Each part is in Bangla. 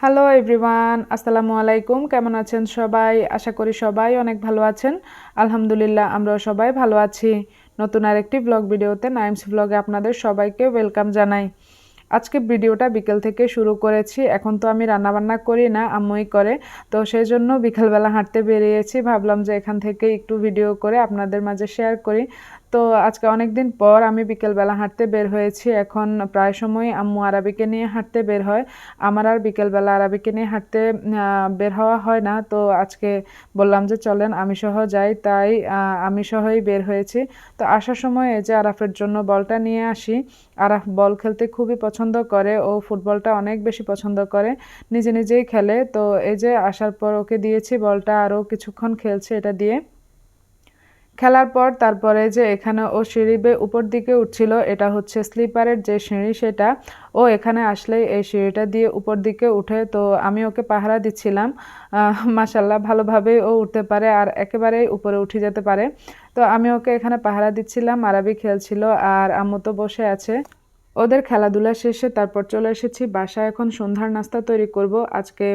হ্যালো এভরিওয়ান, আসসালামু আলাইকুম। কেমন আছেন সবাই? আশা করি সবাই অনেক ভালো আছেন। আলহামদুলিল্লাহ, আমরাও সবাই ভালো আছি। নতুন আরেকটি ব্লগ ভিডিওতে নাইমস ব্লগে আপনাদের সবাইকে ওয়েলকাম জানাই। আজকে ভিডিওটা বিকেল থেকে শুরু করেছি। এখন তো আমি রান্নাবান্না করি না, আম্মুই করে। তো সেই জন্য বিকেলবেলা হাঁটতে বেরিয়েছি। ভাবলাম যে এখান থেকে একটু ভিডিও করে আপনাদের মাঝে শেয়ার করি। তো আজকে অনেক দিন পর আমি বিকেলবেলা হাঁটতে বের হয়েছি। এখন প্রায় সময় আম্মু আরাবিকে নিয়ে হাঁটতে বের হয়। আমার আর বিকেলবেলা আরাবিকে নিয়ে হাঁটতে বের হওয়া হয় না। তো আজকে বললাম যে চলেন আমি সহ যাই, তাই আমি সহই বের হয়েছি। তো আসার সময় এই যে আরাফের জন্য বলটা নিয়ে আসি। আরাফ বল খেলতে খুবই পছন্দ করে, ও ফুটবলটা অনেক বেশি পছন্দ করে, নিজে নিজেই খেলে। তো এই যে আসার পর ওকে দিয়েছি বলটা, আরও কিছুক্ষণ খেলছে এটা দিয়ে। খেলার পর তারপরে যে এখানে ও সিঁড়ি বেয়ে উপর দিকে উঠছিল, এটা হচ্ছে স্লিপারের যে সিঁড়ি সেটা। ও এখানে আসলেই এই সিঁড়িটা দিয়ে উপর দিকে উঠে, তো আমি ওকে পাহারা দিচ্ছিলাম। মাশাল্লাহ ভালোভাবেই ও উঠতে পারে আর একেবারেই উপরে উঠে যেতে পারে। তো আমি ওকে এখানে পাহারা দিচ্ছিলাম, আরাবি খেলছিল আর আম্মু তো বসে আছে। ওদের খেলাধুলা শেষে তারপর চলে এসেছি বাসায়। এখন সন্ধ্যার নাস্তা তৈরি করব। আজকে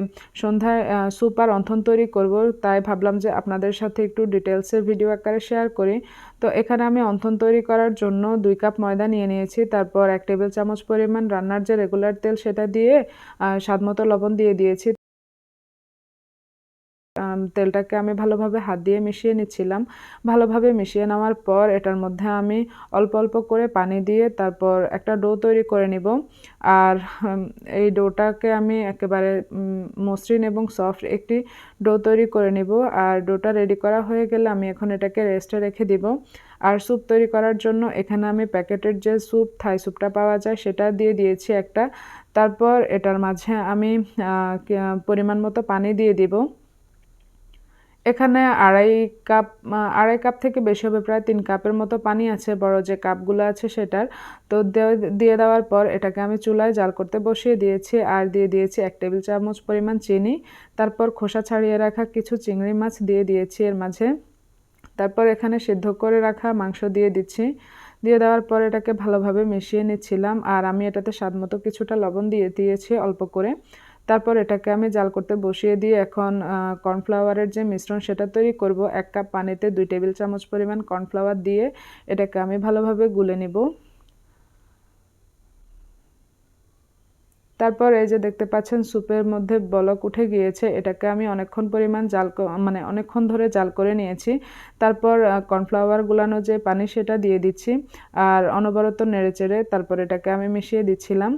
সন্ধ্যায় স্যুপ আর অন্থন তৈরি করব, তাই ভাবলাম যে আপনাদের সাথে একটু ডিটেলসের ভিডিও আকারে শেয়ার করি। তো এখানে আমি অন্থন তৈরি করার জন্য 2 কাপ ময়দা নিয়ে নিয়েছি। তারপর 1 টেবিল চামচ পরিমাণ রান্নার যে রেগুলার তেল সেটা দিয়ে স্বাদমতো লবণ দিয়ে দিয়েছি। তেলটাকে আমি ভালোভাবে হাত দিয়ে মিশিয়ে নিচ্ছিলাম। ভালোভাবে মিশিয়ে নেওয়ার পর এটার মধ্যে আমি অল্প অল্প করে পানি দিয়ে তারপর একটা ডো তৈরি করে নিব। আর এই ডোটাকে আমি একেবারে মসৃণ এবং সফট একটি ডো তৈরি করে নিব। আর ডোটা রেডি করা হয়ে গেলে আমি এখন এটাকে রেস্টে রেখে দিব। আর স্যুপ তৈরি করার জন্য এখানে আমি প্যাকেটের যে স্যুপ, থাই স্যুপটা পাওয়া যায় সেটা দিয়ে দিয়েছি একটা। তারপর এটার মাঝে আমি পরিমাণ মতো পানি দিয়ে দিব। এখানে কাপ 2.5 কাপ থেকে বেশি হবে, প্রায় 3 কাপের মতো পানি আছে, বড় যে কাপগুলো আছে সেটার। তো দিয়ে দেওয়ার পর এটাকে আমি চুলায় জাল করতে বসিয়ে দিয়েছি আর দিয়ে দিয়েছি 1 টেবিল চামচ পরিমাণ চিনি। তারপর খোসা ছাড়িয়ে রাখা কিছু চিংড়ি মাছ দিয়ে দিয়েছি এর মাঝে। তারপর এখানে সিদ্ধ করে রাখা মাংস দিয়ে দিচ্ছি। দিয়ে দেওয়ার পর এটাকে ভালোভাবে মিশিয়ে নিচ্ছিলাম আর আমি এটাতে স্বাদমতো কিছুটা লবণ দিয়ে দিয়েছি অল্প করে। তারপর এটাকে আমি জাল করতে বসিয়ে দিয়ে এখন কর্নফ্লাওয়ারের যে মিশ্রণ সেটা তৈরি করব। 1 কাপ পানিতে 2 টেবিল চামচ পরিমাণ কর্নফ্লাওয়ার দিয়ে এটাকে আমি ভালোভাবে গুলে নিব। তারপর এই যে দেখতে পাচ্ছেন স্যুপের মধ্যে বলক উঠে গিয়েছে, এটাকে আমি অনেকক্ষণ পরিমাণ মানে অনেকক্ষণ ধরে জাল করে নিয়েছি। তারপর কর্নফ্লাওয়ার গুলানো যে পানি সেটা দিয়ে দিচ্ছি আর অনবরত নেড়েচেড়ে তারপর এটাকে আমি মিশিয়ে দিচ্ছিলাম।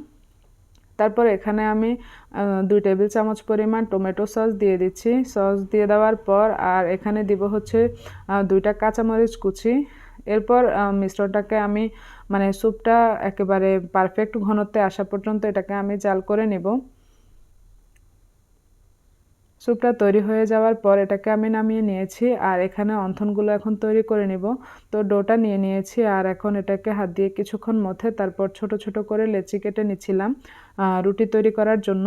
তারপর এখানে আমি 2 টেবিল চামচ পরিমাণ টমেটো সস দিয়ে দিচ্ছি। সস দিয়ে দেওয়ার পর আর এখানে দিব হচ্ছে 2টা কাঁচামরিচ কুচি। এরপর মিশ্রণটাকে আমি মানে স্যুপটা একেবারে পারফেক্ট ঘনত্বে আসা পর্যন্ত এটাকে আমি জাল করে নেব। স্যুপটা তৈরি হয়ে যাওয়ার পর এটাকে আমি নামিয়ে নিয়েছি আর এখানে অন্থনগুলো এখন তৈরি করে নিব। তো ডোটা নিয়ে নিয়েছি আর এখন এটাকে হাত দিয়ে কিছুক্ষণ মথে তারপর ছোট ছোট করে লেচি কেটে নিচ্ছিলাম রুটি তৈরি করার জন্য।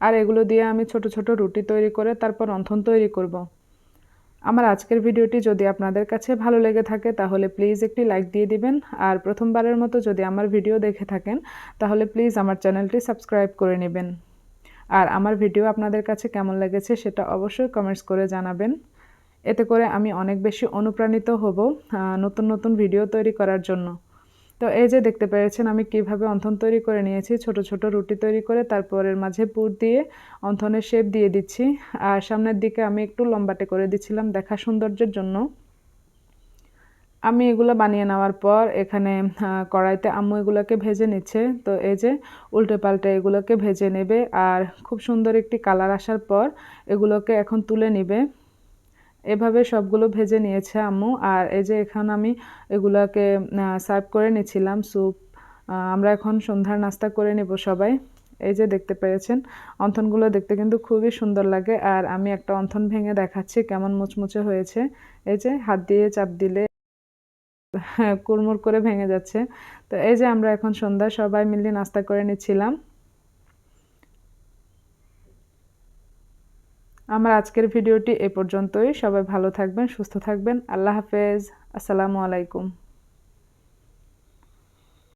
আর এগুলো দিয়ে আমি ছোট ছোট রুটি তৈরি করে তারপর অন্থন তৈরি করব। আমার আজকের ভিডিওটি যদি আপনাদের কাছে ভালো লেগে থাকে তাহলে প্লিজ একটি লাইক দিয়ে দিবেন। আর প্রথমবারের মতো যদি আমার ভিডিও দেখে থাকেন তাহলে প্লিজ আমার চ্যানেলটি সাবস্ক্রাইব করে নেবেন। আর আমার ভিডিও আপনাদের কাছে কেমন লেগেছে সেটা অবশ্যই কমেন্টস করে জানাবেন। এতে করে আমি অনেক বেশি অনুপ্রাণিত হব নতুন নতুন ভিডিও তৈরি করার জন্য। তো এই যে দেখতে পেরেছেন আমি কিভাবে অন্থন তৈরি করে নিয়েছি, ছোট ছোট রুটি তৈরি করে তারপর এর মাঝে পুর দিয়ে অন্থনের শেপ দিয়ে দিচ্ছি। আর সামনের দিকে আমি একটু লম্বাটে করে দিচ্ছিলাম দেখা সৌন্দর্যের জন্য। আমি এগুলো বানিয়ে নেওয়ার পর এখানে কড়াইতে আম্মু এগুলোকে ভেজে নিচ্ছে। তো এই যে উল্টে পাল্টে এগুলোকে ভেজে নেবে আর খুব সুন্দর একটি কালার আসার পর এগুলোকে এখন তুলে নিবে। এভাবে সবগুলো ভেজে নিয়েছে আম্মু। আর এই যে এখানে আমি এগুলোকে সার্ভ করে নিচ্ছিলাম স্যুপ। আমরা এখন সন্ধ্যার নাস্তা করে নেব সবাই। এই যে দেখতে পেরেছেন অন্থনগুলো দেখতে কিন্তু খুবই সুন্দর লাগে। আর আমি একটা অন্থন ভেঙে দেখাচ্ছি কেমন মুচমুচে হয়েছে। এই যে হাত দিয়ে চাপ দিলে হ্যাঁ কুড়মুড় করে ভেঙে যাচ্ছে। তো এই যে আমরা এখন সন্ধ্যায় সবাই মিলে নাস্তা করে নিচ্ছিলাম। আমার আজকের ভিডিওটি এ পর্যন্তই। সবাই ভালো থাকবেন, সুস্থ থাকবেন। আল্লাহ হাফেজ। আসসালামু আলাইকুম।